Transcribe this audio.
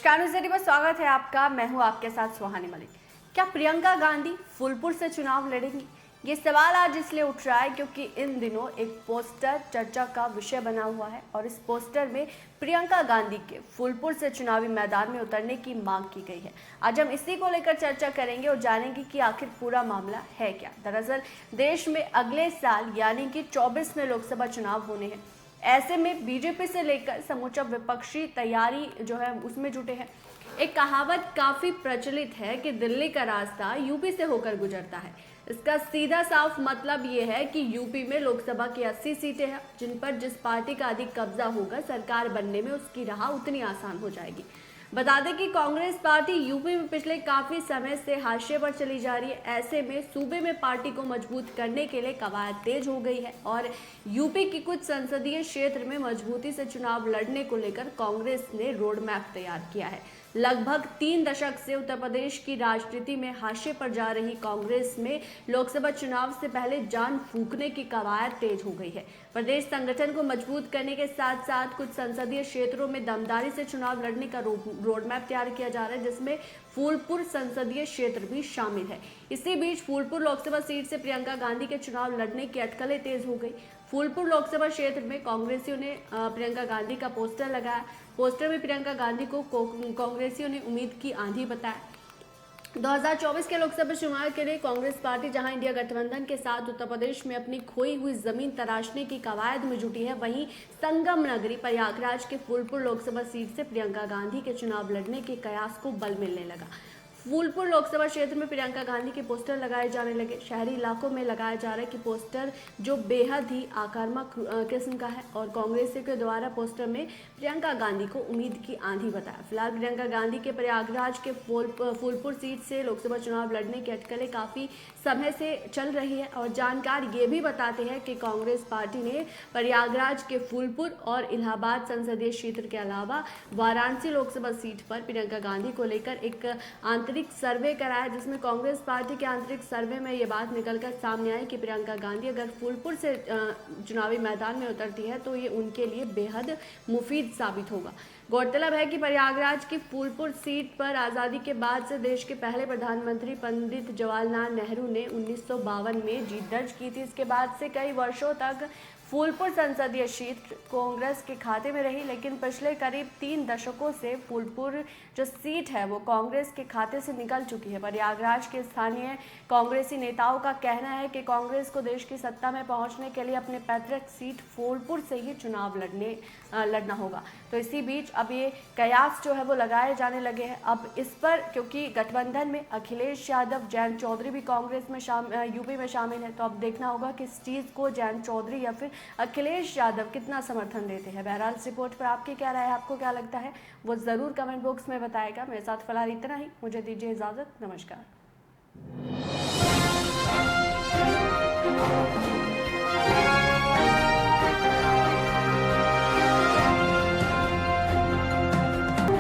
नमस्कार, news eighty में स्वागत है आपका। मैं हूं आपके साथ सुहानी मलिक। क्या प्रियंका गांधी फूलपुर से चुनाव लड़ेंगी? ये सवाल आज इसलिए उठ रहा है क्योंकि इन दिनों एक पोस्टर चर्चा का विषय बना हुआ है और इस पोस्टर में प्रियंका गांधी के फूलपुर से चुनावी मैदान में उतरने की मांग की गई है। आज हम इसी को लेकर चर्चा करेंगे और जानेंगे कि आखिर पूरा मामला है क्या। दरअसल देश में अगले साल यानी कि 24 में लोकसभा चुनाव होने हैं। ऐसे में बीजेपी से लेकर समूचा विपक्षी तैयारी जो है उसमें जुटे हैं। एक कहावत काफी प्रचलित है कि दिल्ली का रास्ता यूपी से होकर गुजरता है। इसका सीधा साफ मतलब ये है कि यूपी में लोकसभा की 80 सीटें हैं, जिन पर जिस पार्टी का अधिक कब्जा होगा सरकार बनने में उसकी राह उतनी आसान हो जाएगी। बता दें कि कांग्रेस पार्टी यूपी में पिछले काफी समय से हाशिए पर चली जा रही है। ऐसे में सूबे में पार्टी को मजबूत करने के लिए कवायद तेज हो गई है और यूपी की कुछ संसदीय क्षेत्र में मजबूती से चुनाव लड़ने को लेकर कांग्रेस ने रोड मैप तैयार किया है। लगभग 3 दशक से उत्तर प्रदेश की राजनीति में हाशिए पर जा रही कांग्रेस में लोकसभा चुनाव से पहले जान फूंकने की कवायद तेज हो गई है। प्रदेश संगठन को मजबूत करने के साथ साथ कुछ संसदीय क्षेत्रों में दमदारी से चुनाव लड़ने का रोड मैप तैयार किया जा रहा है, जिसमें फूलपुर संसदीय क्षेत्र भी शामिल है। इसी बीच फूलपुर लोकसभा सीट से प्रियंका गांधी के चुनाव लड़ने की अटकलें तेज हो गई। फूलपुर लोकसभा क्षेत्र में कांग्रेसियों ने प्रियंका गांधी का पोस्टर लगाया। पोस्टर में प्रियंका गांधी को कांग्रेसियों ने उम्मीद की आंधी बताया। 2024 के लोकसभा चुनाव के लिए कांग्रेस पार्टी जहां इंडिया गठबंधन के साथ उत्तर प्रदेश में अपनी खोई हुई जमीन तराशने की कवायद में जुटी है, वहीं संगम नगरी प्रयागराज के फूलपुर लोकसभा सीट से प्रियंका गांधी के चुनाव लड़ने के कयास को बल मिलने लगा। फूलपुर लोकसभा क्षेत्र में प्रियंका गांधी के पोस्टर लगाए जाने लगे। शहरी इलाकों में लगाया जा रहा है कि पोस्टर जो बेहद ही आक्रामक किस्म का है और कांग्रेसियों के द्वारा पोस्टर में प्रियंका गांधी को उम्मीद की आंधी बताया। फिलहाल प्रियंका गांधी के प्रयागराज के फूलपुर सीट से लोकसभा चुनाव लड़ने की अटकलें काफी समय से चल रही है और जानकार ये भी बताते हैं कि कांग्रेस पार्टी ने प्रयागराज के फूलपुर और इलाहाबाद संसदीय क्षेत्र के अलावा वाराणसी लोकसभा सीट पर प्रियंका गांधी को लेकर एक आंतरिक सर्वे कराया, जिसमें कांग्रेस पार्टी के आंतरिक सर्वे में ये बात निकलकर सामने आई कि प्रियंका गांधी अगर फूलपुर से चुनावी मैदान में उतरती है तो ये उनके लिए बेहद मुफीद साबित होगा। गौरतलब है कि प्रयागराज की फूलपुर सीट पर आज़ादी के बाद से देश के पहले प्रधानमंत्री पंडित जवाहरलाल नेहरू ने 1952 में जीत दर्ज की थी। इसके बाद से कई वर्षों तक फूलपुर संसदीय क्षेत्र कांग्रेस के खाते में रही, लेकिन पिछले करीब 3 दशकों से फूलपुर जो सीट है वो कांग्रेस के खाते से निकल चुकी है। प्रयागराज के स्थानीय कांग्रेसी नेताओं का कहना है कि कांग्रेस को देश की सत्ता में पहुंचने के लिए अपने पैतृक सीट फूलपुर से ही चुनाव लड़ना होगा। तो इसी बीच अब ये कयास जो है वो लगाए जाने लगे हैं। अब इस पर क्योंकि गठबंधन में अखिलेश यादव, जयंत चौधरी भी कांग्रेस में यूपी में शामिल है, तो अब देखना होगा कि इस चीज़ को जयंत चौधरी या फिर अखिलेश यादव कितना समर्थन देते हैं। बहरहाल इस रिपोर्ट पर आपकी क्या राय है, आपको क्या लगता है वो ज़रूर कमेंट बॉक्स में बताएगा। मेरे साथ फिलहाल इतना ही, मुझे दीजिए इजाज़त। नमस्कार।